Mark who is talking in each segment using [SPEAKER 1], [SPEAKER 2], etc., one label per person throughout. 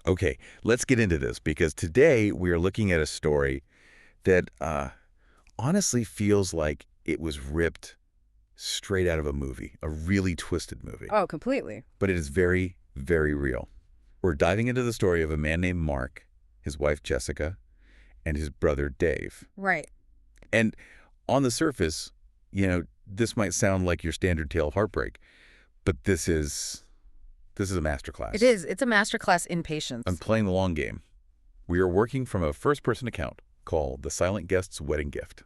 [SPEAKER 1] Okay, let's get into this because today we are looking at a story that honestly feels like it was ripped straight out of a movie, a really twisted movie.
[SPEAKER 2] Oh, completely.
[SPEAKER 1] But it is very, very real. We're diving into the story of a man named Mark, his wife Jessica, and his brother Dave.
[SPEAKER 2] Right.
[SPEAKER 1] And on the surface, this might sound like your standard tale of heartbreak, but this is a masterclass.
[SPEAKER 2] It is. It's a masterclass in
[SPEAKER 1] I'm
[SPEAKER 2] patience.
[SPEAKER 1] playing the long game. We are working from a first-person account called The Silent Guest's Wedding Gift.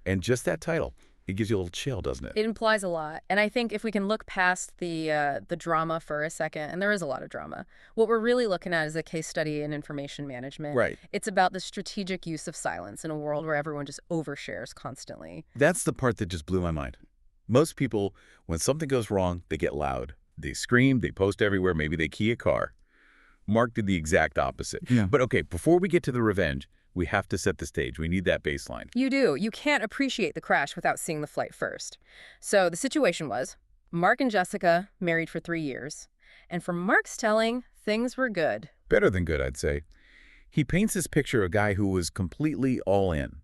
[SPEAKER 1] And just that title, it gives you a little chill, doesn't it?
[SPEAKER 2] It implies a lot. And I think if we can look past the drama for a second, and there is a lot of drama, what we're really looking at is a case study in information management.
[SPEAKER 1] Right.
[SPEAKER 2] It's about the strategic use of silence in a world where everyone just overshares constantly.
[SPEAKER 1] That's the part that just blew my mind. Most people, when something goes wrong, they get loud. They scream, they post everywhere, maybe they key a car. Mark did the exact opposite.
[SPEAKER 3] Yeah.
[SPEAKER 1] But okay, before we get to the revenge, we have to set the stage. We need that baseline.
[SPEAKER 2] You do. You can't appreciate the crash without seeing the flight first. So the situation was, Mark and Jessica married for 3 years. And from Mark's telling, things were good.
[SPEAKER 1] Better than good, I'd say. He paints this picture of a guy who was completely all in.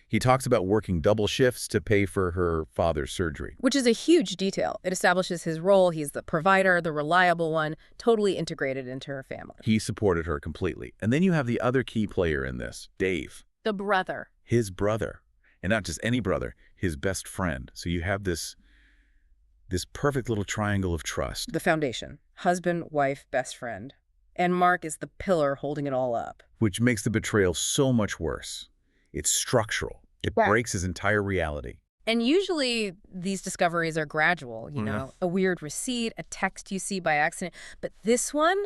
[SPEAKER 1] He talks about working double shifts to pay for her father's surgery.
[SPEAKER 2] Which is a huge detail. It establishes his role. He's the provider, the reliable one, totally integrated into her family.
[SPEAKER 1] He supported her completely. And then you have the other key player in this, Dave.
[SPEAKER 2] The brother.
[SPEAKER 1] His brother. And not just any brother, his best friend. So you have this perfect little triangle of trust.
[SPEAKER 2] The foundation. Husband, wife, best friend. And Mark is the pillar holding it all up.
[SPEAKER 1] Which makes the betrayal so much worse. It's structural. It
[SPEAKER 2] Right.
[SPEAKER 1] breaks his entire reality.
[SPEAKER 2] And usually these discoveries are gradual, you know, a weird receipt, a text you see by accident. But this one,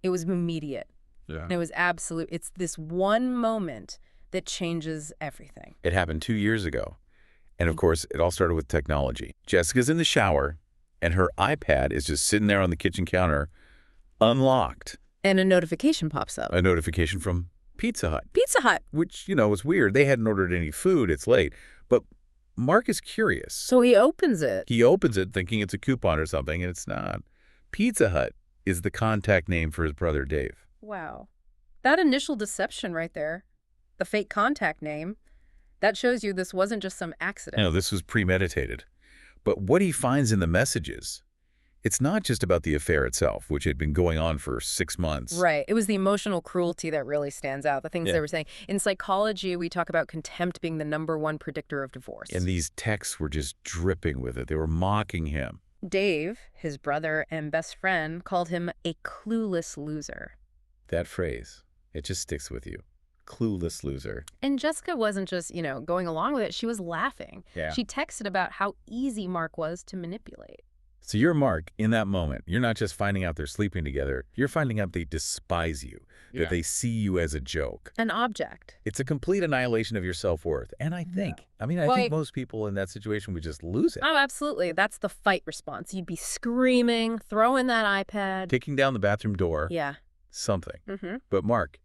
[SPEAKER 2] it was immediate.
[SPEAKER 3] Yeah.
[SPEAKER 2] And it was absolute. It's this one moment that changes everything.
[SPEAKER 1] It happened 2 years ago. And of course, it all started with technology. Jessica's in the shower, and her iPad is just sitting there on the kitchen counter, unlocked.
[SPEAKER 2] And a notification pops up.
[SPEAKER 1] A notification from Pizza Hut,
[SPEAKER 2] Pizza Hut.
[SPEAKER 1] which, was weird. They hadn't ordered any food. It's late. But Mark is curious.
[SPEAKER 2] So he opens it.
[SPEAKER 1] He opens it thinking it's a coupon or something, and it's not. Pizza Hut is the contact name for his brother Dave.
[SPEAKER 2] Wow. That initial deception right there, the fake contact name, that shows you this wasn't just some accident.
[SPEAKER 1] This was premeditated. But what he finds in the messages, it's not just about the affair itself, which had been going on for 6 months.
[SPEAKER 2] Right. It was the emotional cruelty that really stands out, the things
[SPEAKER 1] Yeah.
[SPEAKER 2] they were saying. In psychology, we talk about contempt being the #1 predictor of divorce.
[SPEAKER 1] And these texts were just dripping with it. They were mocking him.
[SPEAKER 2] Dave, his brother and best friend, called him a clueless loser.
[SPEAKER 1] That phrase, it just sticks with you. Clueless loser.
[SPEAKER 2] And Jessica wasn't just, going along with it. She was laughing.
[SPEAKER 1] Yeah.
[SPEAKER 2] She texted about how easy Mark was to manipulate.
[SPEAKER 1] So you're Mark in that moment. You're not just finding out they're sleeping together. You're finding out they despise you,
[SPEAKER 3] Yeah.
[SPEAKER 1] that they see you as a joke.
[SPEAKER 2] An object.
[SPEAKER 1] It's a complete annihilation of your self-worth. And I think, I
[SPEAKER 2] Well,
[SPEAKER 1] think most people in that situation would just lose it.
[SPEAKER 2] Oh, absolutely. That's the fight response. You'd be screaming, throwing that iPad.
[SPEAKER 1] Kicking down the bathroom door,
[SPEAKER 2] Yeah.
[SPEAKER 1] something.
[SPEAKER 2] Mm-hmm.
[SPEAKER 1] But Mark,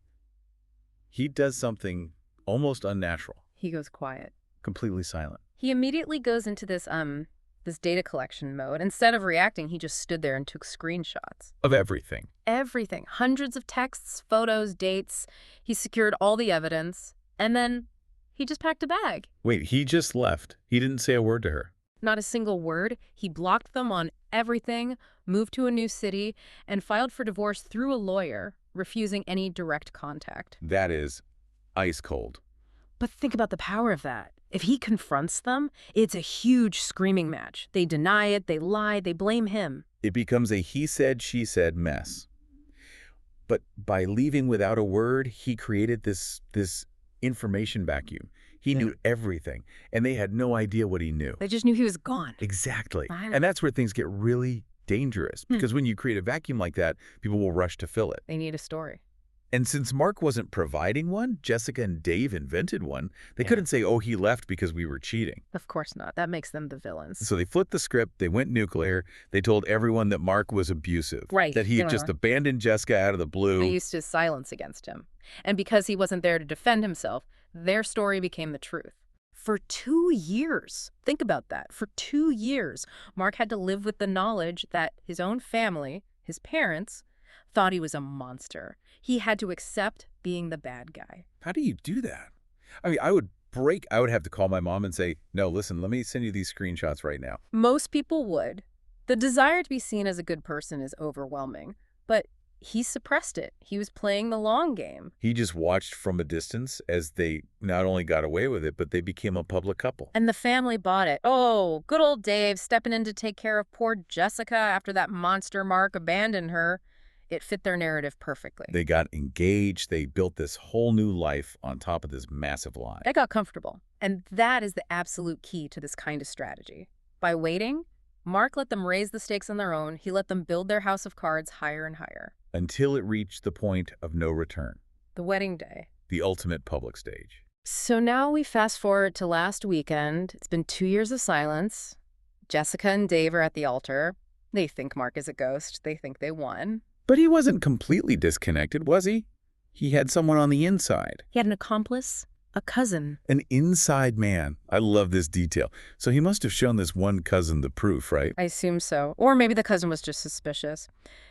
[SPEAKER 1] he does something almost unnatural,
[SPEAKER 2] He goes quiet.
[SPEAKER 1] completely silent.
[SPEAKER 2] He immediately goes into this data collection mode. Instead of reacting, he just stood there and took screenshots.
[SPEAKER 1] Of everything.
[SPEAKER 2] Everything. Hundreds of texts, photos, dates. He secured all the evidence. And then he just packed a bag.
[SPEAKER 1] Wait, he just left. He didn't say a word to her.
[SPEAKER 2] Not a single word. He blocked them on everything, moved to a new city, and filed for divorce through a lawyer, refusing any direct contact.
[SPEAKER 1] That is ice cold.
[SPEAKER 2] But think about the power of that. If he confronts them, it's a huge screaming match. They deny it, they lie, they blame him.
[SPEAKER 1] It becomes a he said, she said mess. But by leaving without a word, he created this information vacuum. He knew everything, and they had no idea what he knew.
[SPEAKER 2] They just knew he was gone.
[SPEAKER 1] Exactly.
[SPEAKER 2] I know.
[SPEAKER 1] And that's where things get really dangerous, because when you create a vacuum like that, people will rush to fill it.
[SPEAKER 2] They need a story.
[SPEAKER 1] And since Mark wasn't providing one, Jessica and Dave invented one. They couldn't say, oh, he left because we were cheating.
[SPEAKER 2] Of course not. That makes them the villains.
[SPEAKER 1] So they flipped the script. They went nuclear. They told everyone that Mark was abusive.
[SPEAKER 2] Right.
[SPEAKER 1] That he had just abandoned Jessica out of the blue.
[SPEAKER 2] They used his silence against him. And because he wasn't there to defend himself, their story became the truth. For 2 years. Think about that. For 2 years, Mark had to live with the knowledge that his own family, his parents, thought he was a monster. He had to accept being the bad guy.
[SPEAKER 1] How do you do that? I mean, I would have to call my mom and say, no, listen, let me send you these screenshots right now.
[SPEAKER 2] Most people would. The desire to be seen as a good person is overwhelming, but he suppressed it. He was playing the long game.
[SPEAKER 1] He just watched from a distance as they not only got away with it, but they became a public couple.
[SPEAKER 2] And the family bought it. Oh, good old Dave stepping in to take care of poor Jessica after that monster Mark abandoned her. It fit their narrative perfectly.
[SPEAKER 1] They got engaged. They built this whole new life on top of this massive lie.
[SPEAKER 2] They got comfortable. And that is the absolute key to this kind of strategy. By waiting, Mark let them raise the stakes on their own. He let them build their house of cards higher and higher.
[SPEAKER 1] Until it reached the point of no return.
[SPEAKER 2] The wedding day.
[SPEAKER 1] The ultimate public stage.
[SPEAKER 2] So now we fast forward to last weekend. It's been 2 years of silence. Jessica and Dave are at the altar. They think Mark is a ghost. They think they won.
[SPEAKER 1] But he wasn't completely disconnected, was he? He had someone on the inside.
[SPEAKER 2] He had an accomplice, a cousin.
[SPEAKER 1] An inside man. I love this detail. So he must have shown this one cousin the proof, right?
[SPEAKER 2] I assume so. Or maybe the cousin was just suspicious.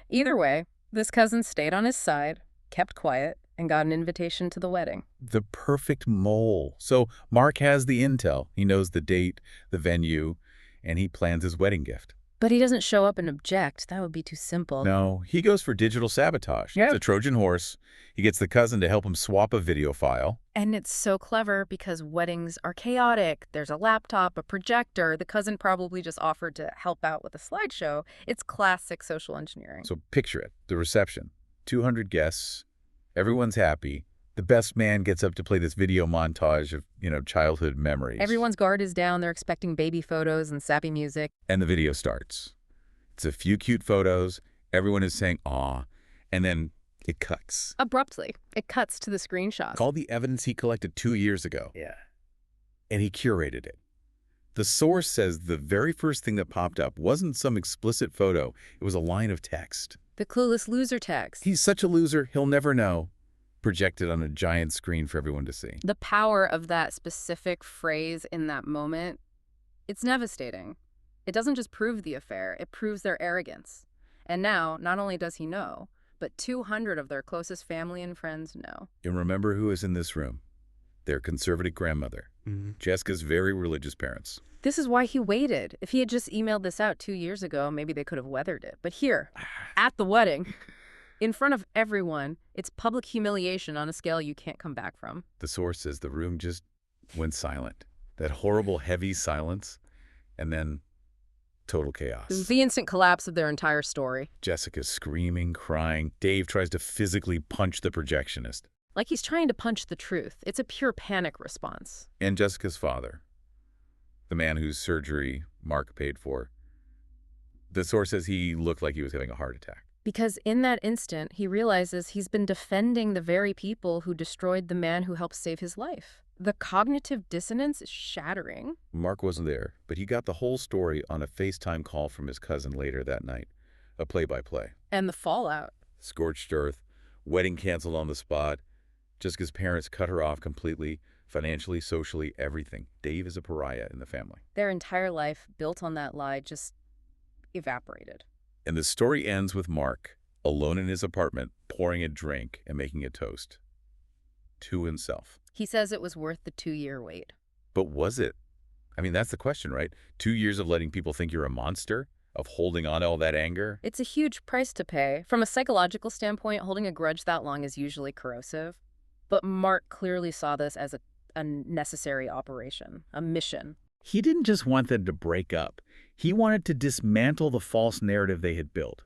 [SPEAKER 2] Either way, this cousin stayed on his side, kept quiet, and got an invitation to the wedding.
[SPEAKER 1] The perfect mole. So Mark has the intel. He knows the date, the venue, and he plans his wedding gift.
[SPEAKER 2] But he doesn't show up and object. That would be too simple.
[SPEAKER 1] No, he goes for digital sabotage.
[SPEAKER 2] Yep.
[SPEAKER 1] It's a Trojan horse. He gets the cousin to help him swap a video file.
[SPEAKER 2] And it's so clever because weddings are chaotic. There's a laptop, a projector. The cousin probably just offered to help out with a slideshow. It's classic social engineering.
[SPEAKER 1] So picture it. The reception. 200 guests. Everyone's happy. The best man gets up to play this video montage of, childhood memories.
[SPEAKER 2] Everyone's guard is down. They're expecting baby photos and sappy music.
[SPEAKER 1] And the video starts. It's a few cute photos. Everyone is saying, aw. And then it cuts.
[SPEAKER 2] Abruptly, it cuts to the screenshots.
[SPEAKER 1] All the evidence he collected 2 years ago.
[SPEAKER 2] Yeah.
[SPEAKER 1] And he curated it. The source says the very first thing that popped up wasn't some explicit photo. It was a line of text.
[SPEAKER 2] The clueless loser text.
[SPEAKER 1] He's such a loser, he'll never know. Projected on a giant screen for everyone to see.
[SPEAKER 2] The power of that specific phrase in that moment, it's devastating. It doesn't just prove the affair, it proves their arrogance. And now, not only does he know, but 200 of their closest family and friends know.
[SPEAKER 1] And remember who is in this room? Their conservative grandmother. Jessica's very religious parents.
[SPEAKER 2] This is why he waited. If he had just emailed this out 2 years ago, maybe they could have weathered it. But here, at the wedding, in front of everyone, it's public humiliation on a scale you can't come back from.
[SPEAKER 1] The source says the room just went silent. That horrible, heavy silence, and then total chaos.
[SPEAKER 2] It was the instant collapse of their entire story.
[SPEAKER 1] Jessica's screaming, crying. Dave tries to physically punch the projectionist.
[SPEAKER 2] Like he's trying to punch the truth. It's a pure panic response.
[SPEAKER 1] And Jessica's father, the man whose surgery Mark paid for. The source says he looked like he was having a heart attack.
[SPEAKER 2] Because in that instant, he realizes he's been defending the very people who destroyed the man who helped save his life. The cognitive dissonance is shattering.
[SPEAKER 1] Mark wasn't there, but he got the whole story on a FaceTime call from his cousin later that night. A play-by-play.
[SPEAKER 2] And the fallout.
[SPEAKER 1] Scorched earth, wedding canceled on the spot. Jessica's parents cut her off completely, financially, socially, everything. Dave is a pariah in the family.
[SPEAKER 2] Their entire life, built on that lie, just evaporated.
[SPEAKER 1] And the story ends with Mark, alone in his apartment, pouring a drink and making a toast. To himself.
[SPEAKER 2] He says it was worth the 2-year wait.
[SPEAKER 1] But was it? I mean, that's the question, right? 2 years of letting people think you're a monster? Of holding on to all that anger?
[SPEAKER 2] It's a huge price to pay. From a psychological standpoint, holding a grudge that long is usually corrosive. But Mark clearly saw this as a necessary operation, a mission.
[SPEAKER 1] He didn't just want them to break up. He wanted to dismantle the false narrative they had built.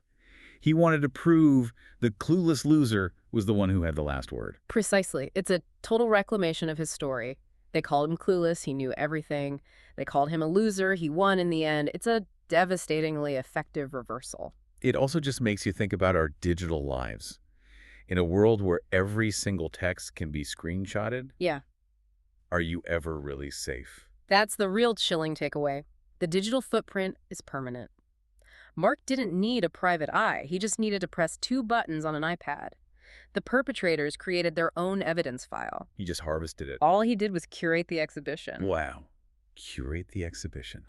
[SPEAKER 1] He wanted to prove the clueless loser was the one who had the last word.
[SPEAKER 2] Precisely. It's a total reclamation of his story. They called him clueless. He knew everything. They called him a loser. He won in the end. It's a devastatingly effective reversal.
[SPEAKER 1] It also just makes you think about our digital lives. In a world where every single text can be screenshotted,
[SPEAKER 2] Yeah.
[SPEAKER 1] Are you ever really safe?
[SPEAKER 2] That's the real chilling takeaway. The digital footprint is permanent. Mark didn't need a private eye. He just needed to press 2 buttons on an iPad. The perpetrators created their own evidence file.
[SPEAKER 1] He just harvested it.
[SPEAKER 2] All he did was curate the exhibition.
[SPEAKER 1] Wow. Curate the exhibition.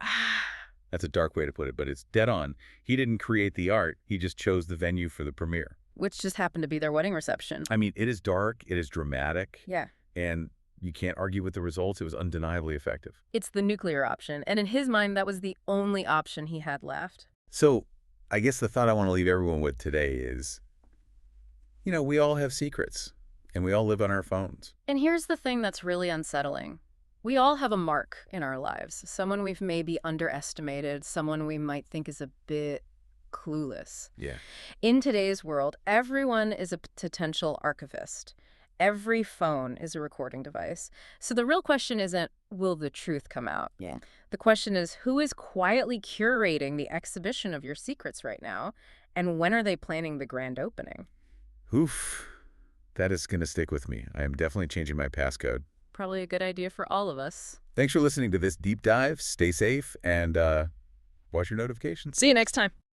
[SPEAKER 1] That's a dark way to put it, but it's dead on. He didn't create the art. He just chose the venue for the premiere.
[SPEAKER 2] which just happened to be their wedding reception.
[SPEAKER 1] I mean, it is dark, it is dramatic,
[SPEAKER 2] Yeah.
[SPEAKER 1] and you can't argue with the results. It was undeniably effective.
[SPEAKER 2] It's the nuclear option, and in his mind, that was the only option he had left.
[SPEAKER 1] So I guess the thought I want to leave everyone with today is, we all have secrets, and we all live on our phones.
[SPEAKER 2] And here's the thing that's really unsettling. We all have a mark in our lives, someone we've maybe underestimated, someone we might think is a bit clueless.
[SPEAKER 1] Yeah.
[SPEAKER 2] In today's world, everyone is a potential archivist. Every phone is a recording device. So the real question isn't, will the truth come out?
[SPEAKER 3] Yeah.
[SPEAKER 2] The question is, who is quietly curating the exhibition of your secrets right now? And when are they planning the grand opening?
[SPEAKER 1] Oof. That is going to stick with me. I am definitely changing my passcode.
[SPEAKER 2] Probably a good idea for all of us.
[SPEAKER 1] Thanks for listening to this deep dive. Stay safe and watch your notifications.
[SPEAKER 3] See you next time.